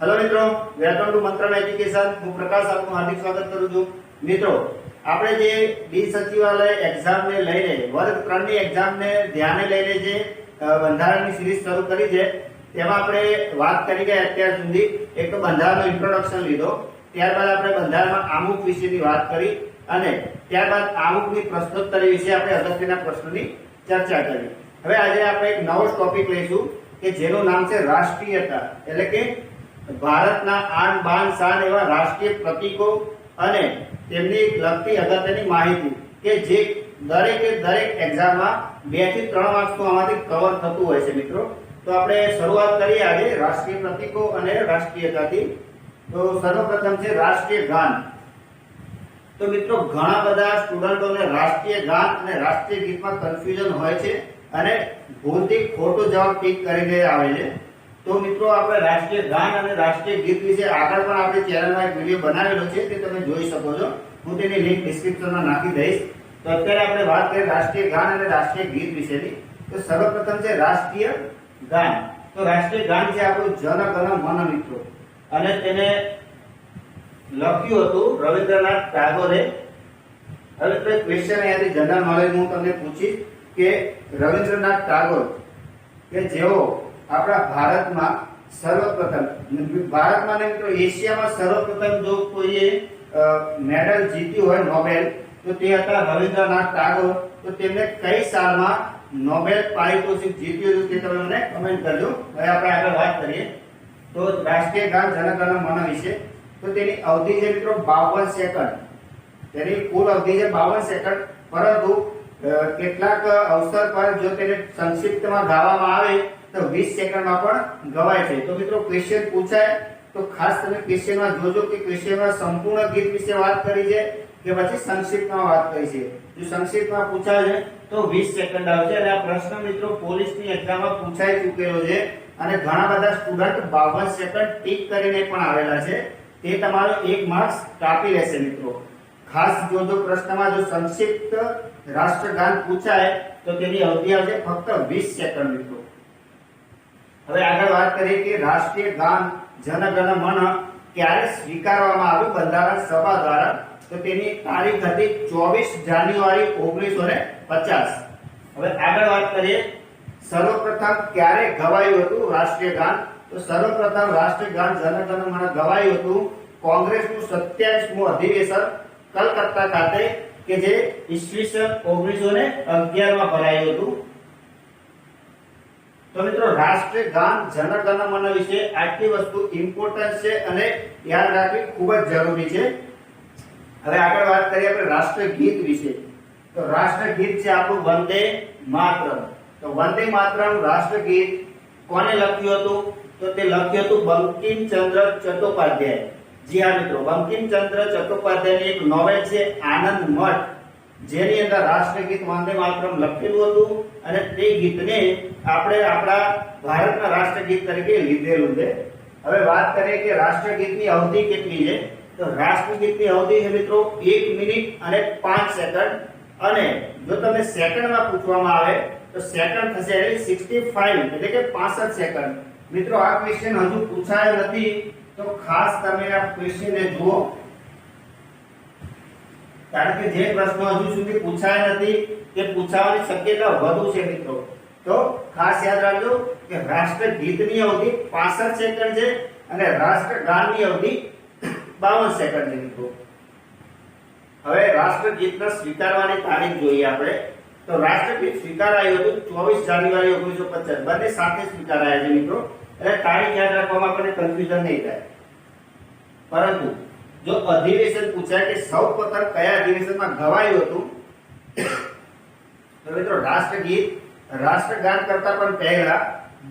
Hello मित्रों, welcome to मंत्रालय education. હું પ્રકાશ આપનું હાર્દિક સ્વાગત કરું છું। મિત્રો, આપણે જે બી સચિવાલય એક્ઝામ ને લઈને વર્ગ 3 ની એક્ઝામ ને ધ્યાને લઈને જે બંધારણની સિરીઝ શરૂ કરી છે, તેમાં આપણે વાત કરી ગયા અત્યાર સુધી એક તો બંધારણનો ઇન્ટ્રોડક્શન લીધો, ત્યારબાદ આપણે બંધારણમાં આમુખ વિશેની વાત કરી અને ત્યારબાદ આમુખની પ્રશ્નોત્તરી વિશે આપણે અગત્યના પ્રશ્નોની ચર્ચા કરી। હવે આજે આપણે એક નવો ટોપિક લઈશું કે જેનું નામ છે રાષ્ટ્રીયતા, એટલે કે ભારતના આન બાન શાન એવા રાષ્ટ્રીય પ્રતીકો અને તેમની લગતી અગત્યની માહિતી કે જે દરેક એક્ઝામમાં 2 થી 3 માર્ક્સનું આમાંથી કવર થતું હોય છે મિત્રો। તો આપણે શરૂઆત કરીએ આજે રાષ્ટ્રીય પ્રતીકો અને રાષ્ટ્રીયતાથી। તો સર્વપ્રથમ છે રાષ્ટ્રીય ગાન। તો મિત્રો, ઘણા બધા સ્ટુડન્ટોને રાષ્ટ્રીય ગાન અને રાષ્ટ્રીય ગીતમાં કન્ફ્યુઝન હોય છે અને ભૂલથી ખોટો જવાબ ટીક કરીને આવે છે। તો મિત્રો, આપણે રાષ્ટ્રીય ગાન અને રાષ્ટ્રીય ગીત વિશે આગળ પણ આપણી ચેનલમાં એક વિડિયો બનાવેલો છે, તે તમે જોઈ શકો છો। હું તેની લિંક ડિસ્ક્રિપ્શનમાં નાખી દઈશ। તો અત્યારે આપણે વાત કરીએ રાષ્ટ્રીય ગાન અને રાષ્ટ્રીય ગીત વિશેની। તો સર્વપ્રથમ છે રાષ્ટ્રીય ગાન। તો રાષ્ટ્રીય ગાન છે આપણું જન ગણ મન મિત્રો, અને તેને લખ્યું હતું રવિન્દ્રનાથ ટાગોરે। હવે તો ક્વેશ્ચન અહીંયાથી જનરલ નોલેજ હું તમને પૂછીશ કે રવિન્દ્રનાથ ટાગોર કે જેઓ આપણા ભારતમાં સર્વપ્રથમ, ભારતમાં ને મિત્રો એશિયામાં સર્વપ્રથમ જો કોઈએ મેડલ જીત્યું હોય નોબેલ, તો તે હતા રવિન્દ્રનાથ ટાગોર। તો તેમને કઈ સાલમાં નોબેલ પારિતોષિક જીત્યું હતું તે તમે મને કમેન્ટ કરજો। હવે આપણે આગળ વાત કરીએ તો રાષ્ટ્રીય ગાન જન ગણ મન વિશે। તો તેની અવધિ છે મિત્રો 52 સેકન્ડ। તેની કુલ અવધિ છે 52 સેકન્ડ, પરંતુ કેટલાક અવસર પર જો તેને સંક્ષિપ્તમાં ગાવામાં આવે તો 20 સેકન્ડમાં પણ ગવાય છે। તો મિત્રો, ક્વેશ્ચન પૂછાય તો ખાસ તમે ક્વેશ્ચનમાં જોજો કે ક્વેશ્ચનમાં સંપૂર્ણ ગીત વિશે વાત કરી છે કે પછી સંક્ષિપ્તમાં વાત કરી છે। જો સંક્ષિપ્તમાં પૂછાય છે તો 20 સેકન્ડ આવશે। અને આ પ્રશ્ન મિત્રો પોલીસની એક્ઝામમાં પૂછાઈ ચૂકેલો છે અને ઘણા બધા સ્ટુડન્ટ 52 સેકન્ડ ટીક કરીને પણ આવેલા છે। તે તમારો 1 માર્ક્સ કાપી લેશે મિત્રો। ખાસ જોજો, પ્રશ્નમાં જો સંક્ષિપ્ત રાષ્ટ્રગાન પૂછાય તો તેની અવધિ આવશે ફક્ત 20 સેકન્ડ મિત્રો। હવે આગળ વાત કરીએ કે રાષ્ટ્રીય ગાન જન ગણ મન ક્યારે સ્વીકારવામાં આવ્યું બંધારણ સભા દ્વારા। તો તેની તારીખ હતી 24 જાન્યુઆરી 1950। હવે આગળ વાત કરીએ સર્વપ્રથમ ક્યારે ગવાયું હતું રાષ્ટ્રીય ગાન। તો સર્વપ્રથમ રાષ્ટ્રીય ગાન જન ગણ મન ગવાયું હતું કોંગ્રેસનું 27મું અધિવેશન કલકત્તા ખાતે કે જે ઈસવીસન 1911 માં ભરાયું હતું। તો મિત્રો, રાષ્ટ્રીય ગાન જન ગણ મન વિશે આટલી વસ્તુ ઇમ્પોર્ટન્ટ છે અને યાદ રાખવી ખૂબ જ જરૂરી છે। હવે આગળ વાત કરીએ આપણે રાષ્ટ્રીય ગીત વિશે। તો રાષ્ટ્રીય ગીત છે આપણું વંદે માતરમ। તો વંદે માતરમ રાષ્ટ્રીય ગીત કોને લખ્યું હતું? તો તે લખ્યું હતું બંકિમચંદ્ર ચટ્ટોપાધ્યાય। જી હા મિત્રો, બંકિમચંદ્ર ચટ્ટોપાધ્યાયની એક નોવેલ છે આનંદ મઠ, જેની અંદર રાષ્ટ્રીય ગીત વંદે માતરમ લખેલું હતું અને તે ગીતને આપણે આપણા ભારતના રાષ્ટ્રીય ગીત તરીકે લીધેલું છે। હવે વાત કરીએ કે રાષ્ટ્રીય ગીતની અવધિ કેટલી છે। તો રાષ્ટ્રીય ગીતની અવધિ છે મિત્રો 1 મિનિટ અને 5 સેકન્ડ, અને જો તમે સેકન્ડમાં પૂછવામાં આવે તો સેકન્ડ થશે 65, એટલે કે 65 સેકન્ડ। મિત્રો, આ ક્વેશ્ચન હજુ પૂછાયો નથી, તો ખાસ તમે આ ક્વેશ્ચનને જુઓ, કારણ કે જે પ્રશ્નો હજુ સુધી પૂછાયા નથી તે પૂછાવાની શક્યતા વધુ છે મિત્રો। તો ખાસ યાદ રાખજો કે રાષ્ટ્ર ગીતની અવધિ 65 સેકન્ડ છે અને રાષ્ટ્ર ગાનની અવધિ 52 સેકન્ડ છે મિત્રો। હવે રાષ્ટ્ર ગીતને સ્વીકારવાની તારીખ જોઈએ આપણે। તો રાષ્ટ્ર ગીત સ્વીકારાયું હતું 24 જાન્યુઆરી 1950, બંને સાથે સ્વીકારાયા છે મિત્રો। એટલે તારીખ યાદ રાખવામાં આપણને કન્ફ્યુઝન નહીં થાય। પરંતુ જો અધિવેશન પૂછાય કે સૌપ્રથમ કયા અધિવેશનમાં ગવાયું હતું, તો મિત્રો રાષ્ટ્રગીત રાષ્ટ્રગાન કરતા પણ પહેલા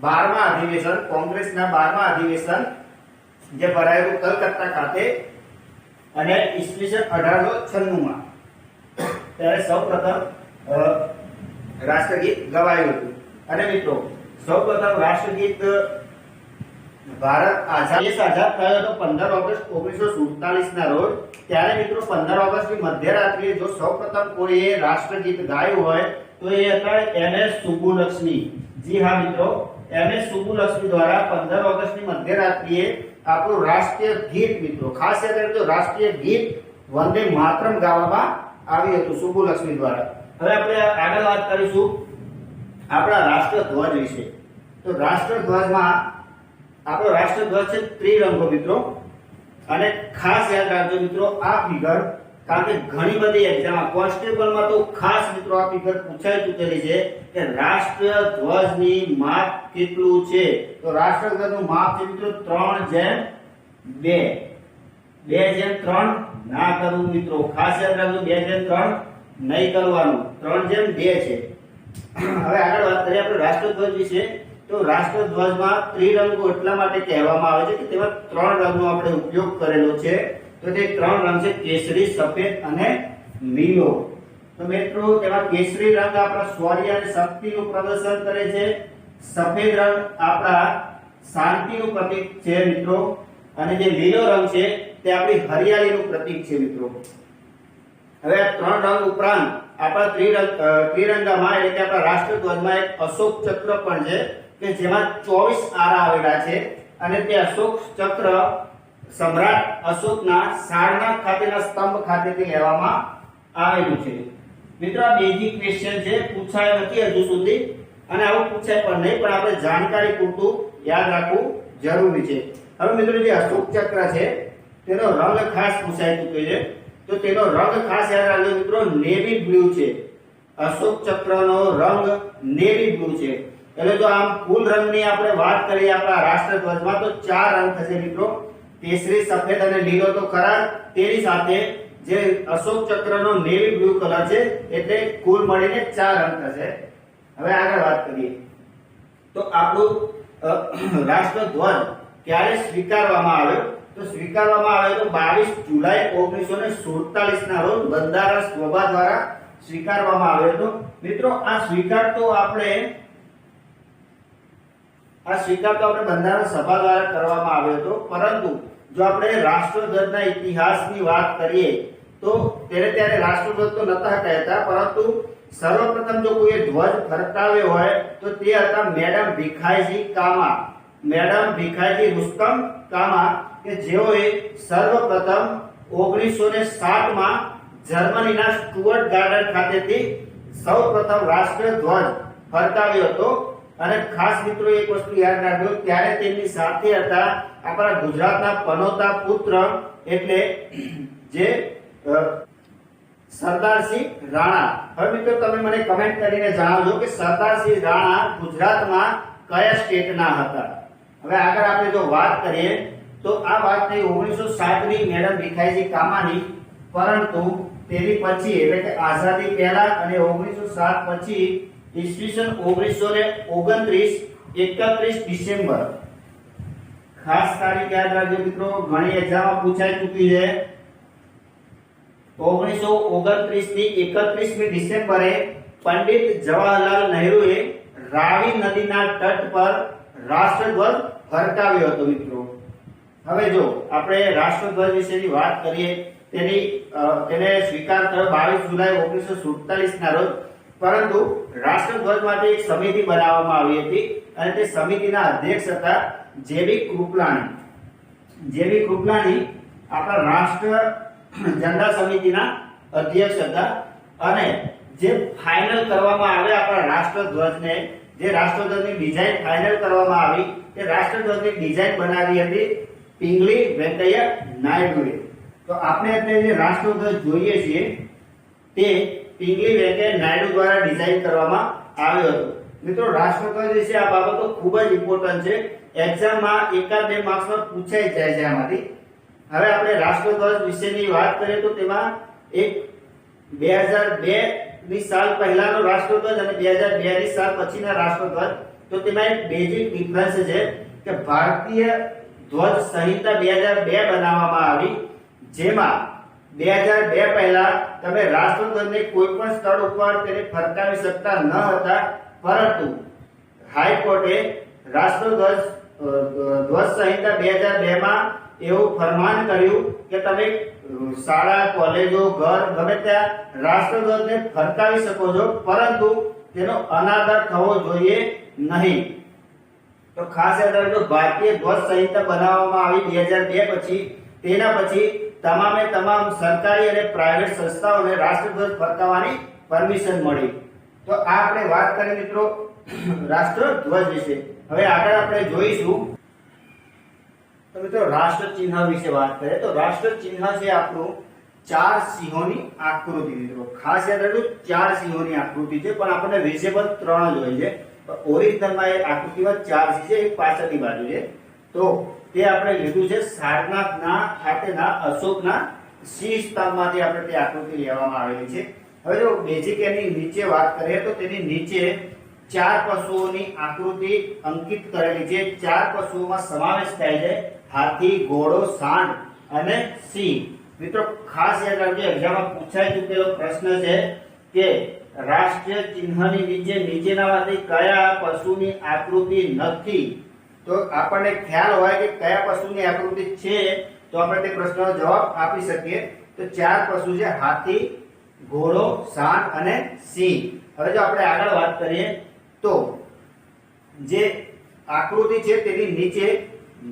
12મા અધિવેશન, કોંગ્રેસના 12મા અધિવેશન જે ભરાયું કલકત્તા ખાતે અને ઈસવીસન 1896 માં, ત્યારે સૌપ્રથમ રાષ્ટ્રગીત ગવાયું હતું। અને મિત્રો, સૌપ્રથમ રાષ્ટ્રગીત ભારત આઝાદ થયો હતો 15 ઓગસ્ટ 1947 ના રોજ। ત્યારે મિત્રો 15 ઓગસ્ટની મધ્યરાત્રિએ જો સૌપ્રથમ કોઈએ રાષ્ટ્રગીત ગાયું હોય તો એ હતા એનએસ સુબ્બુલક્ષ્મી। જી હા મિત્રો, એમએસ સુબ્બુલક્ષ્મી દ્વારા 15 ઓગસ્ટની મધ્યરાત્રિએ આપણું રાષ્ટ્રીય ગીત મિત્રો ખાસ યાદ રાખજો, રાષ્ટ્રીય ગીત વંદે માતરમ ગાવામાં આવ્યું હતું સુબ્બુલક્ષ્મી દ્વારા. હવે આપણે આગળ વાત કરીશું આપણા રાષ્ટ્રધ્વજ વિશે. તો રાષ્ટ્રધ્વજમાં આપણો રાષ્ટ્રધ્વજ છે ત્રિરંગો મિત્રો. અને ખાસ યાદ રાખજો મિત્રો આ ફિગર, કારણ કે ઘણી બધી એક્ઝામ કોન્સ્ટેબલમાં તો ખાસ મિત્રો આ ફિગર પૂછાઈ ચૂકેલી છે કે રાષ્ટ્રધ્વજની માપ કેટલું છે. તો રાષ્ટ્રધ્વજનું માપ છે મિત્રો 3:2. 2:3 ના કરવું મિત્રો, ખાસ યાદ રાખજો 2:3 નહીં કરવાનું, 3:2 છે. હવે આગળ વાત કરીએ આપણે રાષ્ટ્રધ્વજ વિશે. તો રાષ્ટ્રધ્વજમાં ત્રિરંગો એટલા માટે કહેવામાં આવે છે કે તેમાં 3 રંગનો આપણે ઉપયોગ કરેલો છે. તો તે 3 રંગ છે કેસરી, સફેદ અને લીલો. તો મિત્રો તેમાં કેસરી રંગ આપણા શૌર્ય અને શક્તિનું પ્રદર્શન કરે છે. સફેદ રંગ આપણા શાંતિનું પ્રતીક છે મિત્રો. અને જે લીલો રંગ છે તે આપણી હરિયાળીનું પ્રતીક છે મિત્રો. હવે આ 3 રંગ ઉપરાંત આપણા ત્રિરંગામાં એટલે કે આપણા રાષ્ટ્રધ્વજમાં એક અશોક ચક્ર પણ છે કે જેમાં 24 આરા આવેલા છે. અને તે અશોક ચક્ર સમ્રાટ અશોકના સારનાથ ખાતેના સ્તંભ ખાતેથી લેવામાં આવેલું છે. મિત્રો આ બેઝિક ક્વેશ્ચન છે, પૂછાય નથી હજુ સુધી અને આવું પૂછાય પણ નહીં, પણ આપણે જાણકારી પૂરતું યાદ રાખવું જરૂરી છે. હવે મિત્રો જે અશોક ચક્ર છે તેનો રંગ ખાસ પૂછાઈ ચૂક્યો છે. તો તેનો રંગ ખાસ યાદ રાખજો મિત્રો, નેવી બ્લુ છે. અશોક ચક્રનો રંગ નેવી બ્લુ છે. એટલે જો આમ ફૂલ રંગની આપણે વાત કરીએ આપણા રાષ્ટ્રધ્વજમાં તો 4 રંગ થશે મિત્રો. કેસરી, સફેદ અને લીલો તો ખરા, તેની સાથે જે અશોક ચક્રનો નેવી બ્લુ કલર છે એટલે કુલ મળીને 4 રંગ થશે. હવે આગળ વાત કરીએ તો આપણું રાષ્ટ્રધ્વજ ક્યારે સ્વીકારવામાં આવ્યો. તો સ્વીકારવામાં આવ્યો તો 22 જુલાઈ 1947 ના રોજ બંધારણ સભા દ્વારા સ્વીકારવામાં આવ્યો હતો. મિત્રો આ સ્વીકાર તો આપણે બંધારણ સભા દ્વારા કરવામાં આવ્યો હતો. પરંતુ જો આપણે રાષ્ટ્રધ્વજના ઇતિહાસની વાત કરીએ તો ત્યારે રાષ્ટ્રધ્વજ તો નતા કહેતા, પરંતુ સર્વપ્રથમ જો કોઈ ધ્વજ ફરકાવ્યો હોય તો તે હતા મેડમ ભીખાઈજી કામા, મેડમ ભીખાઈજી રુસ્તમ કામા, કે જેઓએ સર્વપ્રથમ 1907 માં જર્મનીના સ્ટુઅર્ટ ગાર્ડન ખાતેથી સૌપ્રથમ રાષ્ટ્રધ્વજ ફરકાવ્યો હતો. અને ખાસ મિત્રો એક વસ્તુ યાદ રાખજો, ત્યારે તેમની સાથે હતા આપણા ગુજરાતના પનોતા પુત્ર એટલે જે સરદારસિંહ રાણા. હવે મિત્રો તમે મને કમેન્ટ કરીને જણાવજો કે સરદારસિંહ રાણા ગુજરાતમાં કયા સ્ટેટના હતા. હવે આગળ આપણે જો વાત કરીએ તો આ વાત થઈ 1907 ની મેડમ ભીખાઈજી કામાની, પરંતુ તેની પછી એટલે કે આઝાદી પહેલા અને 1907 પછી ઈસવીસન 1929 31 ડિસેમ્બર, ખાસ તારીખ યાદ રાખજો મિત્રો, ઘણી એક્ઝામમાં પૂછાઈ ચૂકી છે. 1929 થી 31મી ડિસેમ્બરે પંડિત જવાહરલાલ નહેરુએ રાવી નદીના તટ પર રાષ્ટ્રધ્વજ ફરકાવ્યો હતો મિત્રો. હવે જો આપણે રાષ્ટ્રધ્વજ વિશેની વાત કરીએ, તેને સ્વીકાર થયો 22 જુલાઈ 1947 ના રોજ. પરંતુ રાષ્ટ્રધ્વજ માટે એક સમિતિ બનાવવામાં આવી હતી અને તે સમિતિના અધ્યક્ષ હતા જેબી કૃપલાણી. જેબી કૃપલાણી આપણા રાષ્ટ્ર ઝંડા સમિતિના અધ્યક્ષ હતા. અને જે ફાઇનલ કરવામાં આવે આપણા રાષ્ટ્રધ્વજને, જે રાષ્ટ્રધ્વજની ડિઝાઇન ફાઇનલ કરવામાં આવી, તે રાષ્ટ્રધ્વજની ડિઝાઇન બનાવી હતી પિંગલી વેંકૈયા નાયડુએ. તો આપણે અત્યારે જે રાષ્ટ્રધ્વજ જોઈએ છીએ તે પિંગલી વેંકૈયા નાયડુ દ્વારા ડિઝાઇન કરવામાં આવ્યો હતો. મિત્રો રાષ્ટ્રધ્વજ વિશે આ બાબતો ખૂબ જ ઇમ્પોર્ટન્ટ છે, એક્ઝામમાં 1-2 માર્ક્સમાં પૂછાઈ જાય છે આમાંથી. હવે આપણે રાષ્ટ્રધ્વજ વિશેની વાત કરીએ તો તેમાં એક 2002 ની સાલ પહેલાનો રાષ્ટ્રધ્વજ અને 2002 ની સાલ પછીના રાષ્ટ્રધ્વજ. તો તેમાં એક બેઝિક ડિફરન્સ છે કે ભારતીય ધ્વજ સંહિતા 2002 બનાવવામાં આવી, જેમાં 2002 પહેલા તમે રાષ્ટ્રધ્વજને કોઈ પણ સ્થળ ઉપર તેને ફરકાવી શકતા ન હતા, પરંતુ હાઈકોર્ટે રાષ્ટ્રધ્વજ સંહિતા 2002 માં એવું ફરમાન કર્યું કે તમે શાળા, કોલેજો, ઘર ગમે ત્યાં રાષ્ટ્રધ્વજને ફરકાવી શકો છો, પરંતુ તેનો અનાદર થવો જોઈએ નહીં. તો ખાસ યાદ રાખજો, ભારતીય ધ્વજ સંહિતા બનાવવામાં આવી 2002 પછી. તેના પછી તમામે તમામ સરકારી અને પ્રાઇવેટ સંસ્થાઓને રાષ્ટ્રધ્વજ ફરકાવવાની પરમિશન મળી. તો આ આપણે વાત કરી મિત્રો રાષ્ટ્રધ્વજ વિશે. હવે આગળ આપણે જોઈશું તો મિત્રો રાષ્ટ્ર ચિહ્ન વિશે વાત કરીએ. તો રાષ્ટ્ર ચિહ્ન છે આપણું 4 સિંહોની આકૃતિ. મિત્રો ખાસ યાદ રાખજો, 4 સિંહોની આકૃતિ છે, પણ આપણને વિઝિબલ 3 જ હોય છે. ઓરિજિનલમાં એ આકૃતિમાં 4 સિંહ છે, એક પાછળની બાજુ છે. તો તે આપણે લીધું છે સારનાથના ખાતેના અશોકના સિંહ સ્તંભમાંથી આપણે તે આકૃતિ લેવામાં આવેલી છે. હવે જો બેઝિક એની નીચે વાત કરીએ તો તેની નીચે 4 પશુઓની આકૃતિ અંકિત કરેલી છે. 4 પશુઓમાં સમાવેશ થાય છે હાથી, ઘોડો, સાંઢ અને સિંહ. મિત્રો ખાસ યાદ રાખજો, એક્ઝામમાં પૂછાઈ ચૂકેલો પ્રશ્ન છે કે રાષ્ટ્રીય ચિહ્નની નીચે નીચેનામાંથી કયા પશુની આકૃતિ નથી. તો આપણને ખ્યાલ હોય કે કયા પશુની આકૃતિ છે તો આપણે તે પ્રશ્નનો જવાબ આપી શકીએ. તો 4 પશુ છે હાથી, ઘોડો, સાંઢ અને સિંહ. હવે જો આપણે આગળ વાત કરીએ તો જે આકૃતિ છે તેની નીચે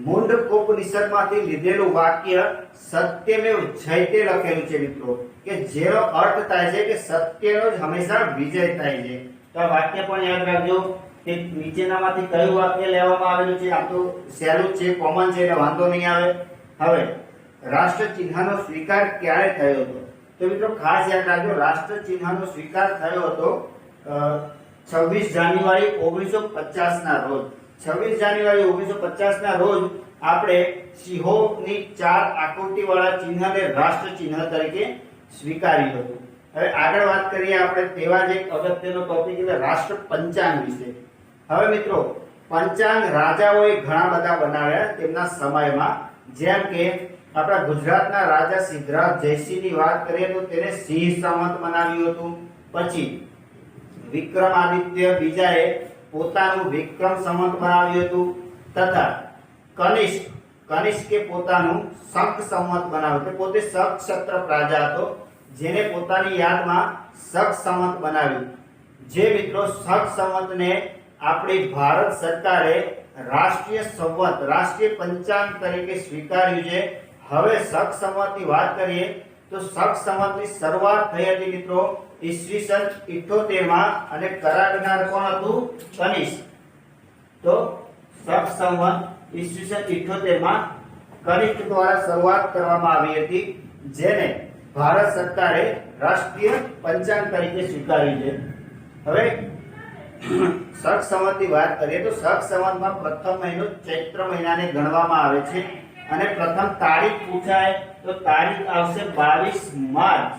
મુંડકોપનિષદમાંથી લીધેલું વાક્ય સત્યમેવ જયતે લખેલું છે મિત્રો, કે જેનો અર્થ થાય છે કે સત્યનો જ હંમેશા વિજય થાય છે. તો આ વાક્ય પણ યાદ રાખજો કે નીચેનામાંથી કયું વાક્ય લેવામાં આવેલું છે. આ તો સહેલું છે, કોમન છે, એટલે વાંધો નહીં આવે. હવે રાષ્ટ્ર ચિહ્નનો સ્વીકાર ક્યારે થયો હતો? તો મિત્રો ખાસ યાદ રાખજો, રાષ્ટ્ર ચિહ્નનો સ્વીકાર થયો હતો 26 જાન્યુઆરી 1950 ના રોજ. 26 જાન્યુઆરી 1950 ના રોજ આપણે સિંહોની 4 આકૃતિવાળા ચિહ્નને રાષ્ટ્ર ચિહ્ન તરીકે સ્વીકાર્યું હતું. હવે આગળ વાત કરીએ આપણે તેવા જ એક અગત્યનો ટોપિક એટલે રાષ્ટ્ર પંચાંગ વિશે. હવે મિત્રો પંચાંગ રાજાઓએ ઘણા બધા બનાવ્યા તેમના સમયમાં. જેમ કે આપણા ગુજરાતના રાજા સિદ્ધરાજ જયસિંહની વાત કરીએ તો તેને સિંહ સંવત બનાવ્યું હતું. પછી વિક્રમાદિત્ય બીજાએ પોતાનું વિક્રમ સંવત બનાવ્યું હતું, તથા કનિષ્કે પોતાનું શક સંવત બનાવ્યું. તે પોતે શક ક્ષત્ર રાજા હતો, જેને પોતાની યાદમાં શક સંવત બનાવ્યું. જે મિત્રો શક સંવતને આપણી ભારત સરકારે રાષ્ટ્રીય સંવત, રાષ્ટ્રીય પંચાંગ તરીકે સ્વીકાર્યું છે. હવે શક સંવતની વાત કરીએ તો શક સંવતની શરૂઆત થઈ હતી મિત્રો ઈસવીસન 78 માં, અને કરારનાર કોણ હતું? કનિષ્ક. તો શક સંવત ઈસવીસન 78 માં કનિષ્ક દ્વારા શરૂઆત કરવામાં આવી હતી, જેને ભારત સરકારે રાષ્ટ્રીય પંચાંગ તરીકે સ્વીકાર્યું છે. હવે શક સંવતની વાત કરીએ તો શક સંવતમાં પ્રથમ મહિનો ચૈત્ર મહિનાને ગણવામાં આવે છે, અને પ્રથમ તારીખ પૂછાય તો તારીખ આવશે 22 માર્ચ.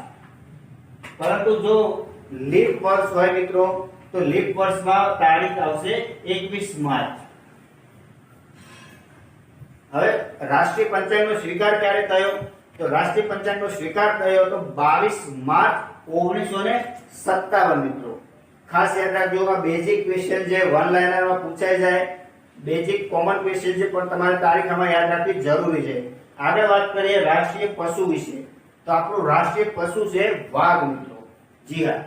પરંતુ જો લીપ વર્ષ હોય મિત્રો તો લીપ વર્ષમાં તારીખ આવશે 21 માર્ચ. હવે રાષ્ટ્રીય પંચાંગનો સ્વીકાર ક્યારે થયો? તો રાષ્ટ્રીય પંચાંગનો સ્વીકાર થયો તો 22 માર્ચ 1957 મિત્રો. ખાસ યાદ રાખજો, આ બેઝિક ક્વેશ્ચન છે, વન લાઇનરમાં પૂછાઈ જાય, બેઝિક કોમન ક્વેશ્ચન છે, પણ તમારે તારીખ આમાં યાદ રાખવી જરૂરી છે. આગળ વાત કરીએ રાષ્ટ્રીય પશુ વિશે. તો આપણું રાષ્ટ્રીય પશુ છે વાઘ મિત્રો. જી હા,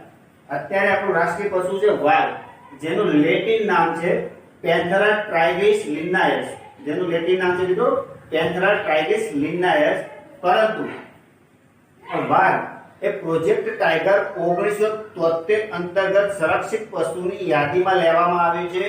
અત્યારે આપણું રાષ્ટ્રીય પશુ છે વાઘ, જેનું લેટિન નામ છે પેન્થેરા ટ્રાઇગિસ લિન્નાયસ. જેનું લેટિન નામ છે મિત્રો પેન્થેરા ટ્રાઇગિસ લિન્નાયસ. પરંતુ વાઘ એ પ્રોજેક્ટ ટાઈગર 1973 અંતર્ગત સંરક્ષિત પશુની યાદીમાં લેવામાં આવ્યું છે.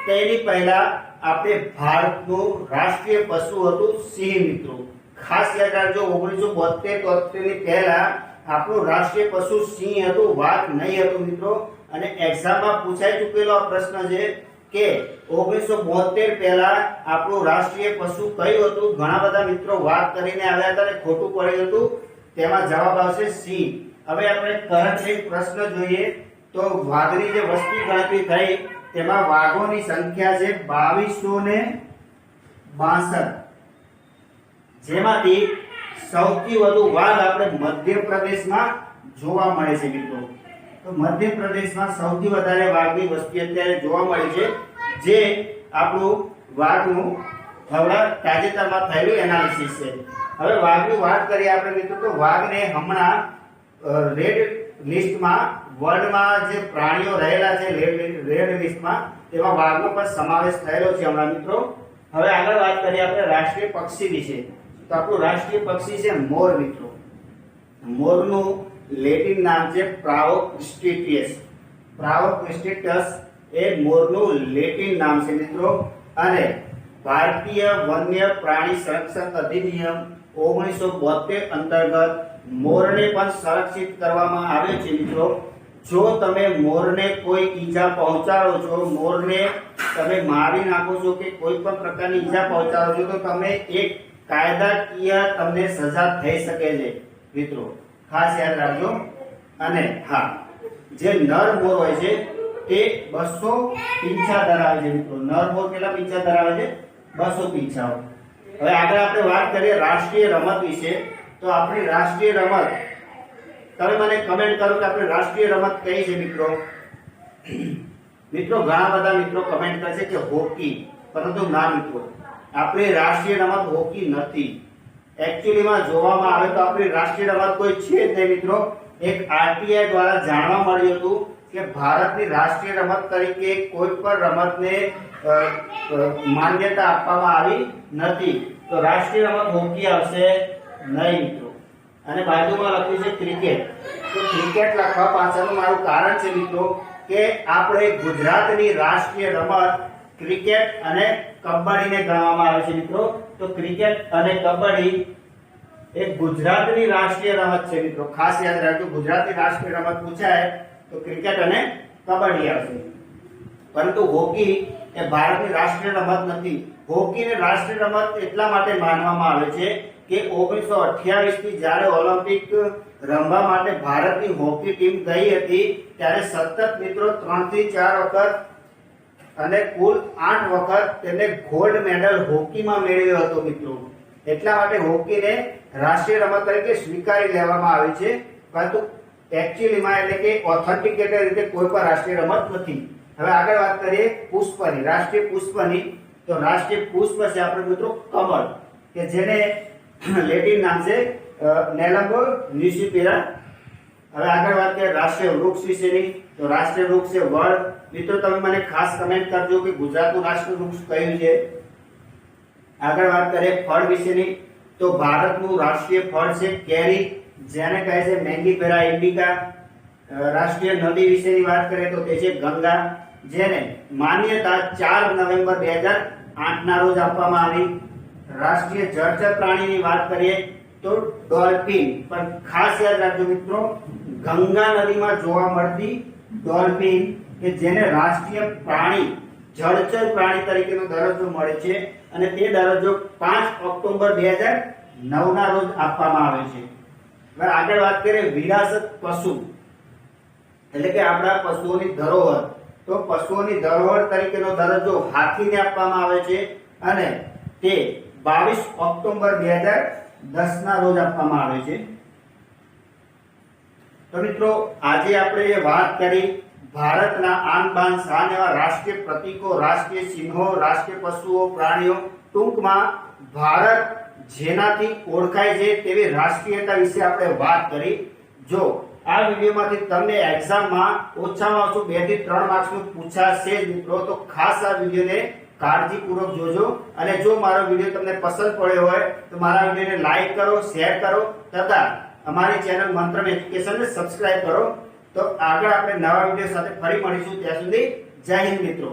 તેની પહેલા આપણે ભારતનું રાષ્ટ્રીય પશુ હતું સિંહ મિત્રો. ખાસ યાદ રાખજો, 1972-73 ની પહેલા આપણું રાષ્ટ્રીય પશુ સિંહ હતું, વાઘ નહીં હતું મિત્રો. અને એક્ઝામમાં પૂછાઈ ચૂકેલો આ પ્રશ્ન છે કે 1972 પહેલા આપણું રાષ્ટ્રીય પશુ કયું હતું? ઘણા બધા મિત્રો વાત કરીને આવ્યા હતા અને ખોટું પડ્યું હતું. તેમાં જવાબ આવશે સિંહ. હવે આપણે કરંટ પ્રશ્ન જોઈએ તો વાઘની જે વસ્તી ગણતરી થઈ તેમાં વાઘોની સંખ્યા છે 2262, જેમાંથી સૌથી વધુ વાઘ આપણે મધ્યપ્રદેશમાં જોવા મળે છે મિત્રો. તો મધ્યપ્રદેશમાં સૌથી વધારે વાઘની વસ્તી અત્યારે જોવા મળે છે, જે આપણું વાઘનું હમણાં તાજેતરમાં થયેલું એનાલિસિસ છે. હવે વાઘની વાત કરીએ આપણે મિત્રો તો વાઘને હમણાં રેડ લિસ્ટમાં, વર્લ્ડમાં જે પ્રાણીઓ રહેલા છે રેડ લિસ્ટમાં તેમાં વાઘનો પણ સમાવેશ થયેલો છે હમણાં મિત્રો. હવે આગળ વાત કરીએ આપણે રાષ્ટ્રીય પક્ષી વિશે. તો આપણું રાષ્ટ્રીય પક્ષી છે મોર મિત્રો. મોરનું લેટિન નામ છે પ્રાવોક્સ્ટિટિયસ. પ્રાવોક્સ્ટિટસ એ મોરનું લેટિન નામ છે મિત્રો. અને ભારતીય વન્ય પ્રાણી સંરક્ષણ અધિનિયમ 1972 અંતર્ગત મોરને પણ સંરક્ષિત કરવામાં આવે છે મિત્રો. જો તમે મોરને કોઈ ઈજા પહોંચાડો છો, મોરને તમે મારી નાખો છો કે કોઈ પણ પ્રકારની ઈજા પહોંચાડો છો, તો તમે એક કાયદાકીય તમને સજા થઈ શકે છે મિત્રો, ખાસ યાદ રાખજો. અને હા, જે નર મોર હોય છે તે 200 પીંછા ધરાવે છે મિત્રો. નર મોર કેટલા પીંછા ધરાવે છે? 200 પીંછાઓ. હવે આગળ આપણે વાત કરીએ રાષ્ટ્રીય રમત વિશે. તો આપણી રાષ્ટ્રીય રમત, તમે મને કમેન્ટ કરો કે આપણી રાષ્ટ્રીય રમત કઈ છે મિત્રો. મિત્રો ઘણા બધા મિત્રો કમેન્ટ કરશે કે હોકી, પરંતુ ના મિત્રો, આપણી રાષ્ટ્રીય રમત હોકી નથી. એકચ્યુઅલીમાં જોવામાં આવે તો આપણી રાષ્ટ્રીય રમત કોઈ છે જ નહીં મિત્રો. એક આરટીઆઈ દ્વારા જાણવા મળ્યું હતું કે ભારતની રાષ્ટ્રીય રમત તરીકે કોઈ પણ રમતને માન્યતા આપવામાં આવી નથી. તો રાષ્ટ્રીય રમત હોકી આવશે નહીં મિત્રો. અને બાજુમાં લખ્યું છે ક્રિકેટ. તો ક્રિકેટ લખવા પાછળનું મારું કારણ છે મિત્રો કે આપણે ગુજરાતની રાષ્ટ્રીય રમત ક્રિકેટ અને કબડ્ડીને ગણવામાં આવે છે મિત્રો. તો ક્રિકેટ અને કબડ્ડી એ ગુજરાતની રાષ્ટ્રીય રમત છે મિત્રો. ખાસ યાદ રાખજો, ગુજરાતની રાષ્ટ્રીય રમત પૂછાય તો ક્રિકેટ અને કબડ્ડી આવશે. પરંતુ હોકી એ ભારતની રાષ્ટ્રીય રમત નથી. હોકીને રાષ્ટ્રીય રમત એટલા માટે માનવામાં આવે છે કે 1928 થી જ્યારે ઓલિમ્પિક રમવા માટે ભારતની હોકી ટીમ ગઈ હતી, ત્યારે સતત મિત્રો 3 થી 4 વખત અને કુલ 8 વખત તેમને ગોલ્ડ મેડલ હોકીમાં મેળવ્યો હતો મિત્રો. એટલા માટે હોકીને રાષ્ટ્રીય રમત તરીકે સ્વીકારી લેવામાં આવી છે. પરંતુ એકચ્યુઅલીમાં એટલે કે ઓથેન્ટિકેટેડ રીતે કોઈ પણ રાષ્ટ્રીય રમત નથી. હવે આગળ વાત કરીએ પુષ્પની, રાષ્ટ્રીય પુષ્પની. તો રાષ્ટ્રીય પુષ્પ છે આપણે મિત્રો કમળ, કે જેને લેટિન નામ છે નેલમ ન્યુસિફેરા. હવે આગળ વાત કરીએ રાષ્ટ્રીય વૃક્ષ વિશેની. તો રાષ્ટ્રીય વૃક્ષ છે વડ. મિત્રો તમે મને ખાસ કમેન્ટ કરજો કે ગુજરાતનું રાષ્ટ્રીય વૃક્ષ કયું છે. આગળ વાત કરીએ ફળ વિશેની. તો ભારતનું રાષ્ટ્રીય ફળ છે કેરી, જેને કહે છે મેંગીફેરા ઇન્ડિકા. રાષ્ટ્રીય નદી વિશેની વાત કરીએ તો તે છે ગંગા, જેને માન્યતા 4 નવેમ્બર 2008 ના રોજ આપવામાં આવી. રાષ્ટ્રીય જળચર પ્રાણીની વાત કરીએ તો ડોલ્ફિન. પણ ખાસ યાદ રાખજો મિત્રો, ગંગા નદીમાં જોવા મળતી ડોલ્ફિન કે જેને રાષ્ટ્રીય પ્રાણી જળચર પ્રાણી તરીકેનો દરજ્જો મળે છે, અને તે દરજ્જો 5 ઓક્ટોબર 2009 ના રોજ આપવામાં આવે છે. હવે આગળ વાત કરીએ વિરાસત પશુ, એટલે કે આપણા પશુઓની ધરોહર. તો પશુઓની ધરોહર તરીકેનો દરજ્જો હાથીને આપવામાં આવે છે, અને તે 22 ઓક્ટોબર 2010 ના રોજ આપવામાં આવે છે. તો મિત્રો આજે આપણે વાત કરી ભારતના આન બાન શાન એવા રાષ્ટ્રીય પ્રતીકો, રાષ્ટ્રીય ચિહ્નો, રાષ્ટ્રીય પશુઓ, પ્રાણીઓ, ટૂંકમાં ભારત જેનાથી ઓળખાય છે તેવી રાષ્ટ્રીયતા વિશે આપણે વાત કરી. જો આ વિડીયોમાંથી તમને એક્ઝામમાં ઓછામાં ઓછું 2 થી 3 માર્ક્સનું પૂછાશે મિત્રો, તો ખાસ આ વિડીયોને કાળજીપૂર્વક જોજો. અને જો મારો વિડીયો તમને પસંદ પડ્યો હોય તો મારા વિડીયોને લાઈક કરો, શેર કરો તથા અમારી ચેનલ મંત્રમ એજ્યુકેશનને સબસ્ક્રાઇબ કરો. તો આગળ આપણે નવા વિડીયો સાથે ફરી મળીશું. ત્યાં સુધી જય હિન્દ મિત્રો.